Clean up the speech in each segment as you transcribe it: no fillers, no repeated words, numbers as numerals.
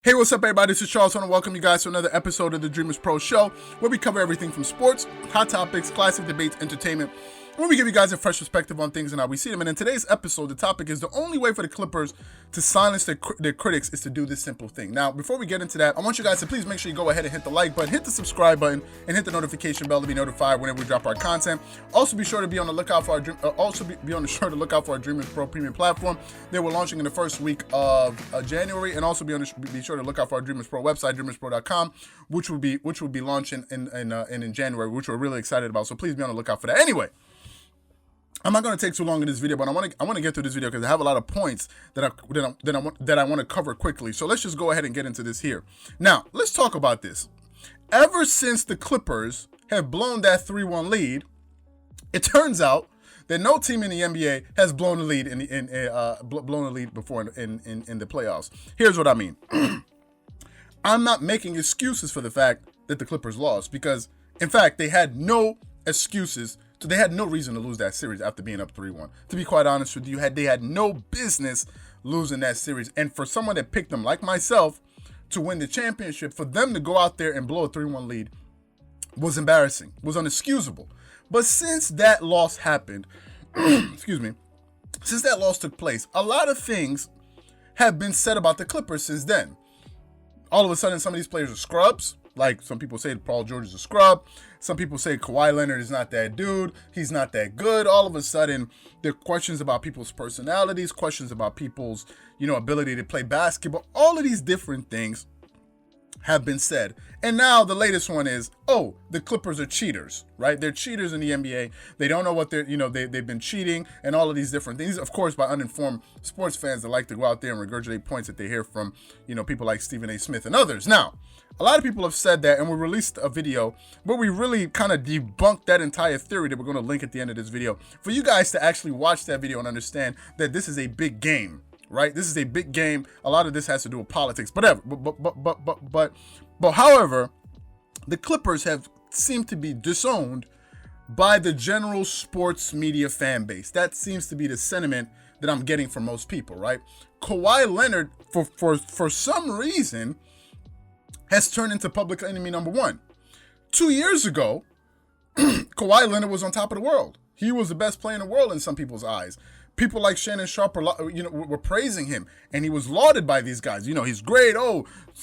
Hey, what's up, everybody? This is Charles. I want to welcome you guys to another episode of the Dreamerspro Show, where we cover everything from sports, hot topics, classic debates, entertainment, where we give you guys a fresh perspective on things and how we see them. And in today's episode, the topic is the only way for the Clippers to silence their critics is to do this simple thing. Now, before we get into that, I want you guys to please make sure you go ahead and hit the like button, hit the subscribe button, and hit the notification bell to be notified whenever we drop our content. Also, be sure to be on the lookout for our Dreamerspro Premium platform. They were launching in the first week of January, and also be sure to look out for our Dreamerspro website, Dreamerspro.com, which will be launching in January, which we're really excited about. So please be on the lookout for that. Anyway, I'm not going to take too long in this video, but I want to get through this video because I have a lot of points that I want to cover quickly. So let's just go ahead and get into this here. Now, let's talk about this. Ever since the Clippers have blown that 3-1 lead, it turns out that no team in the NBA has blown a lead before in the playoffs. Here's what I mean. I'm not making excuses for the fact that the Clippers lost because, in fact, they had no excuses. So they had no reason to lose that series after being up 3-1. To be quite honest with you, they had no business losing that series. And for someone that picked them, like myself, to win the championship, for them to go out there and blow a 3-1 lead was embarrassing, was unexcusable. But since that loss happened, since that loss took place, a lot of things have been said about the Clippers since then. All of a sudden, some of these players are scrubs. Like some people say Paul George is a scrub. Some people say Kawhi Leonard is not that dude. He's not that good. All of a sudden, there are questions about people's personalities, questions about people's, ability to play basketball. All of these different things have been said. And now the latest one is, the Clippers are cheaters, right? They're cheaters in the NBA. They don't know what they've been cheating and all of these different things. Of course, by uninformed sports fans that like to go out there and regurgitate points that they hear from, people like Stephen A. Smith and others. Now, a lot of people have said that, and we released a video where we really kind of debunked that entire theory that we're going to link at the end of this video for you guys to actually watch that video and understand that this is a big game, right? This is a big game. A lot of this has to do with politics, but however, the Clippers have seemed to be disowned by the general sports media fan base. That seems to be the sentiment that I'm getting from most people, right? Kawhi Leonard, for some reason, has turned into public enemy number one. 2 years ago, Kawhi Leonard was on top of the world. He was the best player in the world in some people's eyes. People like Shannon Sharp were praising him, and he was lauded by these guys. He's great.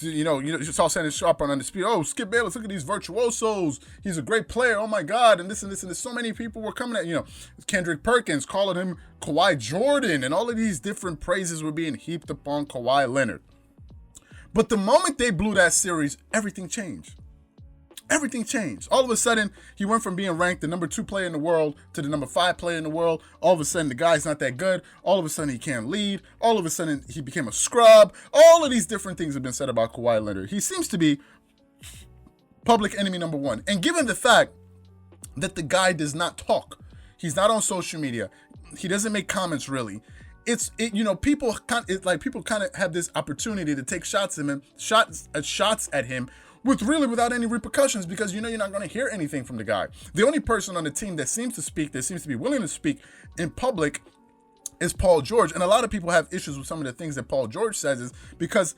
You saw Shannon Sharp on Undisputed. Skip Bayless, look at these virtuosos. He's a great player. Oh my God, and this and this and this. So many people were coming at Kendrick Perkins, calling him Kawhi Jordan, and all of these different praises were being heaped upon Kawhi Leonard. But the moment they blew that series, everything changed. Everything changed. All of a sudden, he went from being ranked the number 2 player in the world to the number 5 player in the world. All of a sudden, the guy's not that good. All of a sudden, he can't lead. All of a sudden, he became a scrub. All of these different things have been said about Kawhi Leonard. He seems to be public enemy number one. And given the fact that the guy does not talk, he's not on social media, he doesn't make comments really. People kind of have this opportunity to take shots at him without any repercussions because you're not going to hear anything from the guy. The only person on the team that seems to be willing to speak in public is Paul George, and a lot of people have issues with some of the things that Paul George says because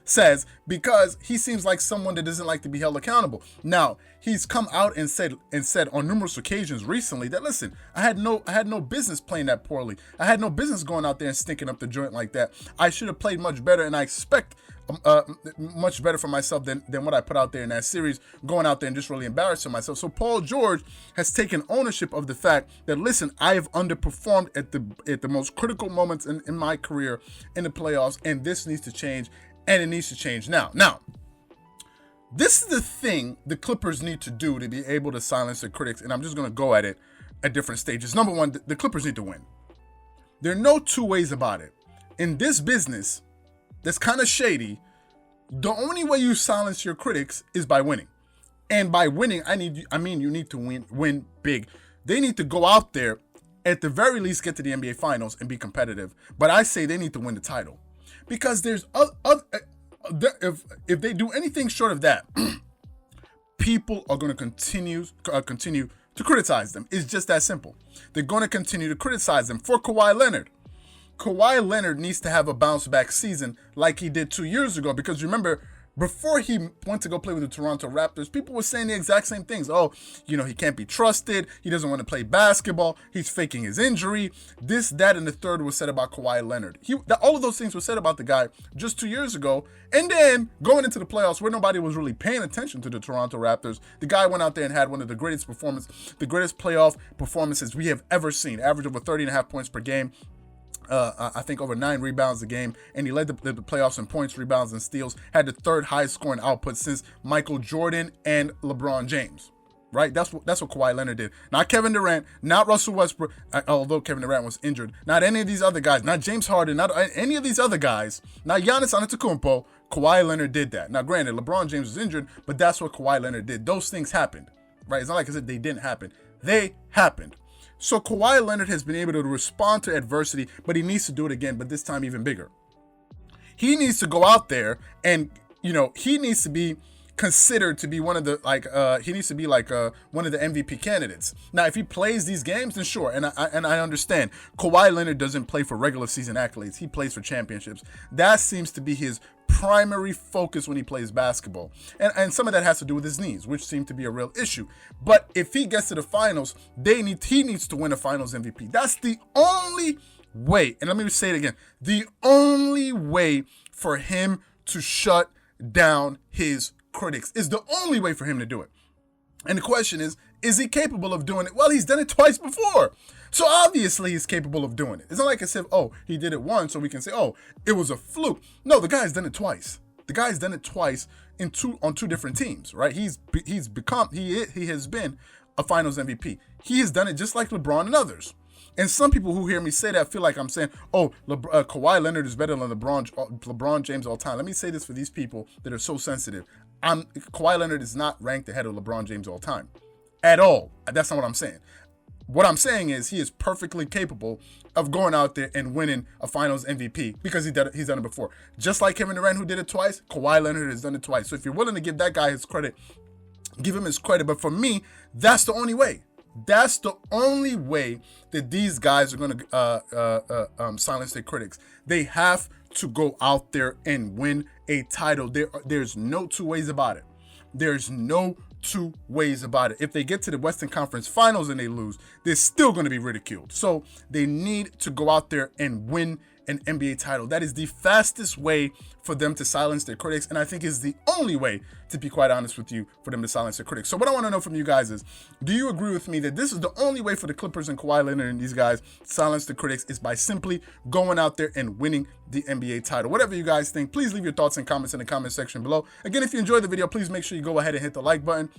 he seems like someone that doesn't like to be held accountable. Now, he's come out and said on numerous occasions recently that, listen, I had no business playing that poorly. I had no business going out there and stinking up the joint like that. I should have played much better, and I expect much better for myself than what I put out there in that series, going out there and just really embarrassing myself. So Paul George has taken ownership of the fact that, listen, I have underperformed at the most critical moments in my career in the playoffs, and this needs to change, and it needs to change now. Now, this is the thing the Clippers need to do to be able to silence their critics, and I'm just going to go at it at different stages. Number one, the Clippers need to win. There are no two ways about it. In this business that's kind of shady, the only way you silence your critics is by winning. And by winning, you need to win big. They need to go out there, at the very least, get to the NBA Finals and be competitive. But I say they need to win the title. Because there's if they do anything short of that, people are going to continue to criticize them. It's just that simple. They're going to continue to criticize them. For Kawhi Leonard needs to have a bounce back season like he did 2 years ago, because remember, Before he went to go play with the Toronto Raptors, people were saying the exact same things. Oh, he can't be trusted. He doesn't want to play basketball. He's faking his injury. This, that, and the third was said about Kawhi Leonard. All of those things were said about the guy just 2 years ago. And then going into the playoffs where nobody was really paying attention to the Toronto Raptors, the guy went out there and had one of the greatest playoff performances we have ever seen. Average over 30.5 points per game. I think over 9 rebounds a game, and he led the playoffs in points, rebounds, and steals. Had the third highest scoring output since Michael Jordan and LeBron James. Right? That's what Kawhi Leonard did. Not Kevin Durant, not Russell Westbrook, although Kevin Durant was injured. Not any of these other guys. Not James Harden. Not any of these other guys. Not Giannis Antetokounmpo. Kawhi Leonard did that. Now, granted, LeBron James was injured, but that's what Kawhi Leonard did. Those things happened. Right? It's not like I said they didn't happen. They happened. So Kawhi Leonard has been able to respond to adversity, but he needs to do it again, but this time even bigger. He needs to go out there and, he needs to be considered to be one of the, one of the MVP candidates. Now, if he plays these games, then sure, and I understand. Kawhi Leonard doesn't play for regular season accolades. He plays for championships. That seems to be his primary focus when he plays basketball. And some of that has to do with his knees, which seem to be a real issue. But if he gets to the finals, he needs to win a finals MVP. That's the only way, and let me say it again, the only way for him to shut down his critics is the only way for him to do it. And the question is he capable of doing it? Well, he's done it twice before. So obviously he's capable of doing it. It's not like I said, oh, he did it once, so we can say, oh, it was a fluke. No, the guy's done it twice. The guy's done it twice on two different teams, right? He has been a Finals MVP. He has done it just like LeBron and others. And some people who hear me say that feel like I'm saying, oh, Kawhi Leonard is better than LeBron James all time. Let me say this for these people that are so sensitive. Kawhi Leonard is not ranked ahead of LeBron James all time. At all. That's not what I'm saying. What I'm saying is he is perfectly capable of going out there and winning a Finals MVP because he's done it before. Just like Kevin Durant, who did it twice, Kawhi Leonard has done it twice. So if you're willing to give that guy his credit, give him his credit. But for me, that's the only way. That's the only way that these guys are going to silence their critics. They have to go out there and win a title. There's no two ways about it. There's no two ways about it. If they get to the Western Conference Finals and they lose, they're still going to be ridiculed. So they need to go out there and win an NBA title. That is the fastest way for them to silence their critics, and I think is the only way, to be quite honest with you, for them to silence their critics. So what I want to know from you guys is, do you agree with me that this is the only way for the Clippers and Kawhi Leonard and these guys to silence the critics is by simply going out there and winning the NBA title? Whatever you guys think, please leave your thoughts and comments in the comment section below. Again, if you enjoyed the video, please make sure you go ahead and hit the like button.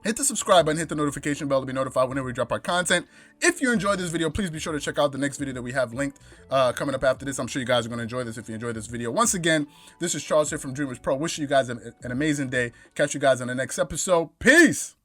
Hit the subscribe button, hit the notification bell to be notified whenever we drop our content. If you enjoyed this video, please be sure to check out the next video that we have linked coming up after this. I'm sure you guys are going to enjoy this if you enjoyed this video. Once again, this is Charles here from Dreamerspro. Wishing you guys an amazing day. Catch you guys on the next episode. Peace!